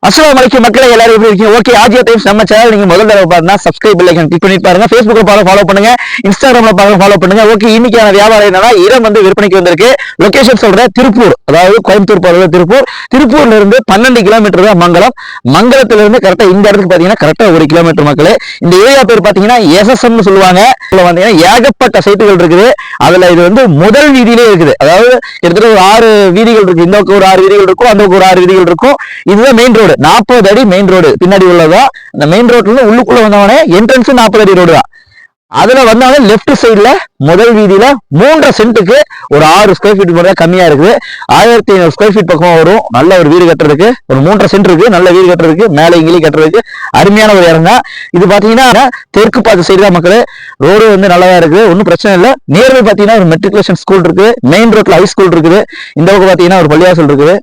அஸ்ஸலாமு அலைக்கும் மக்களே, எல்லாரும் எப்படி இருக்கீங்க? ஓகே, ஆஜியா டைம்ஸ் நம்ம சேனல் நீங்க முதல் தடவை பார்த்தா சப்ஸ்கிரைப் பெல் ஐகான் கிளிக் பண்ணி பாருங்க. Facebookல ஃபாலோ பண்ணுங்க, இன்ஸ்டாகிராம்ல ஃபாலோ பண்ணுங்க. ஓகே, இன்னைக்கான வியாபாரம் என்னன்னா இடம் வந்து விற்பனைக்கு வந்திருக்கு. லொகேஷன் சொல்றேன், திருப்பூர், அதாவது கோயம்புத்தூர் போறது திருப்பூர்ல இருந்து 12 கிலோமீட்டர் தான் மங்கலம். மங்கலத்துல இருந்து கரெக்டா இந்த இடத்துக்கு பாத்தீங்கன்னா கரெக்டா 1 கிலோமீட்டர் மக்களே. இந்த ஏரியா பேர் பாத்தீங்கன்னா எஸ்எஸ்எம் சொல்லுவாங்க. இதுல பாத்தீங்கன்னா ஏகப்பட்ட சைட்டுகள் இருக்குது. அதுல இது வந்து முதல் வீதியிலே இருக்குது. அதாவது கிட்டத்தட்ட ஒரு 6 வீதிகள் இருக்கு. இந்த ஒரு 6 வீதிகள் இருக்கும், அந்த ஒரு 6 வீதிகள் இருக்கும். இதுதான் மெயின் ரோடு, 40 அடி மெயின் ரோடு பின்னாடி உள்ளதா. அந்த மெயின் ரோட்ல இருந்து உள்ளுக்குள்ள வந்தவனே என்ட்ரன்ஸ் 40 அடி ரோடு தான். அதுல வந்தவனே லெப்ட் சைட்ல முதல் வீதியில 3.5 சென்ட்டுக்கு ஒரு 6 ஸ்கொயர் ஃபீட் மட்டும் கம்மியா இருக்குது. 1500 ஸ்கொயர் ஃபீட் பக்கம் வரும். நல்ல ஒரு வீடு கட்டுறதுக்கு ஒரு 3.5 சென்ட் இருக்கு. நல்ல வீடு கட்டுறதுக்கு மேலே இங்கிலி கட்டுறதுக்கு அருமையான ஒரு இடம் தான். இது பாத்தீங்கன்னா தெற்கு பார்த்த சைடு தான் மக்களே. ரோடு வந்து நல்லதா இருக்கு, ஒன்றும் பிரச்சனை இல்லை. நேர்ல பாத்தீங்கன்னா ஒரு மெட்ரிகுலேஷன் ஸ்கூல் இருக்கு, மெயின் ரோட்ல ஹை ஸ்கூல் இருக்குது, இந்த பக்கம் பாத்தீங்கன்னா ஒரு பள்ளிவாசல் இருக்குது.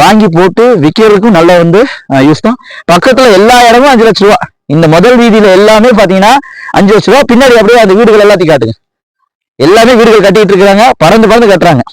வாங்கி போட்டு விற்கிறதுக்கும் நல்லா வந்து யூஸ் தான். பக்கத்துல எல்லா இடமும் 5 லட்சம் ரூபா. இந்த முதல் வீதியில எல்லாமே பாத்தீங்கன்னா 5 லட்சம் ரூபா. பின்னாடி அப்படியே அந்த வீடுகள் எல்லாத்தையும் காட்டுங்க. எல்லாமே வீடுகள் கட்டிட்டு இருக்காங்க, பறந்து கட்டுறாங்க.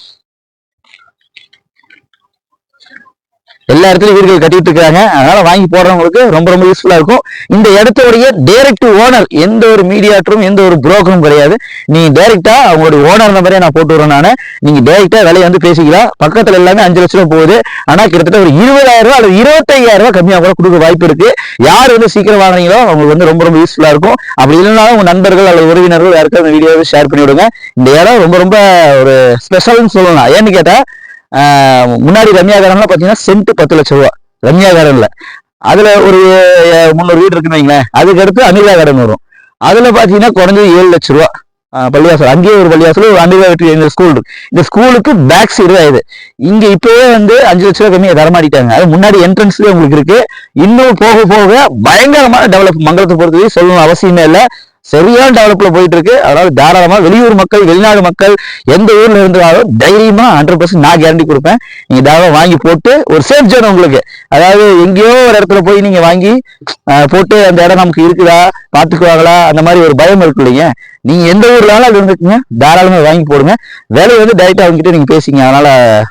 எல்லா இடத்துலயும் வீடுகள் கட்டிட்டு இருக்காங்க. அதனால வாங்கி போடுறவங்களுக்கு ரொம்ப யூஸ்ஃபுல்லா இருக்கும். இந்த இடத்துடைய டைரக்ட் ஓனர், எந்த ஒரு மீடியாட்டரும் எந்த ஒரு புரோக்கரும் கிடையாது. நீங்க டைரக்டா அவங்களுடைய ஓனர் நம்பரே நான் போட்டு வரேன். நானு நீங்க டைரக்டா விலையை வந்து பேசிக்கலாம். பக்கத்துல எல்லாமே 5 லட்சம் ரூபாய் போகுது. ஆனா கிட்டத்தட்ட ஒரு 20,000 ரூபாய் அல்லது 25,000 ரூபாய் கம்மியா கூட கொடுக்க வாய்ப்பு இருக்கு. யார் வந்து சீக்கிரம் வாங்குறீங்களோ அவங்களுக்கு வந்து ரொம்ப யூஸ்ஃபுல்லா இருக்கும். அப்படி இல்லைனாலும் உங்க நண்பர்கள் அல்லது உறவினர்கள் யாருக்கும் அந்த வீடியோவை ஷேர் பண்ணி விடுங்க. இந்த இடம் ரொம்ப ஒரு ஸ்பெஷல்னு சொல்லலாம். ஏன்னு கேட்டா முன்னாடி ரம்யா கார்டன்ல பாத்தீங்கன்னா சென்ட் 10 லட்சம் ரூபாய் ரம்யா கார்டன்ல. அதுல ஒரு 300 வீடு இருக்குன்னு வைங்களேன். அதுக்கு அடுத்து அமிர்தா கார்டன் வரும். அதுல பாத்தீங்கன்னா குறைஞ்சது 7 லட்சம் ரூபாய். பள்ளிவாசல், அங்கேயே ஒரு பள்ளிவாசல், ஒரு அமிர்தா வெற்றி ஸ்கூல் இருக்கு. இந்த ஸ்கூலுக்கு பேக் சைடு தான் இது. இங்க இப்பவே வந்து 5 லட்சம் ரூபாய் கம்மியா தரமாட்டிட்டாங்க. அது முன்னாடி என்ட்ரன்ஸ்லயே உங்களுக்கு இருக்கு. இன்னும் போக பயங்கரமான டெவலப் மங்கலத்தை பொறுத்தவரை சொல்லணும் அவசியமே இல்லை. சரியான டெவலப்ல போயிட்டு இருக்கு. அதனால தாராளமா வெளியூர் மக்கள், வெளிநாடு மக்கள் எந்த ஊர்ல இருந்தாலும் தைரியமா 100% நான் கேரண்டி கொடுப்பேன். நீங்க தாராளமா வாங்கி போட்டு ஒரு சேஃப் ஜோன் உங்களுக்கு. அதாவது எங்கேயோ ஒரு இடத்துல போய் நீங்க வாங்கி போட்டு அந்த இடம் நமக்கு இருக்குதா பாத்துக்குவாங்களா அந்த மாதிரி ஒரு பயம் இருக்கு இல்லைங்க. நீங்க எந்த ஊர்லாலும் அது இருந்துக்குங்க, தாராளமா வாங்கி போடுங்க. விலை வந்து டைரக்டா அவங்ககிட்ட நீங்க பேசிங்க. அதனால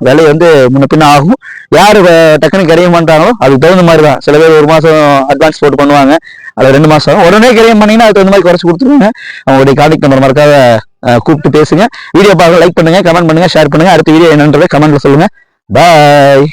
விலை வந்து முன்ன பின்ன ஆகும். யாரு டக்குனு கிரையம் பண்றாங்களோ அதுக்கு தகுந்த மாதிரி தான். சில பேர் 1 மாசம் அட்வான்ஸ் போட்டு பண்ணுவாங்க, அது 2 மாசம் உடனே கிரையம் பண்ணீங்கன்னா அதுக்கு தகுந்த மாதிரி குறைச்சு கொடுத்துருங்க. அவங்களுடைய கான்டாக்ட் நம்பர் மறக்காத கூப்பிட்டு பேசுங்க. வீடியோ பார்க்க லைக் பண்ணுங்க, கமெண்ட் பண்ணுங்க, ஷேர் பண்ணுங்க. அடுத்த வீடியோ என்னன்றதை கமெண்ட்ல சொல்லுங்க. பாய்.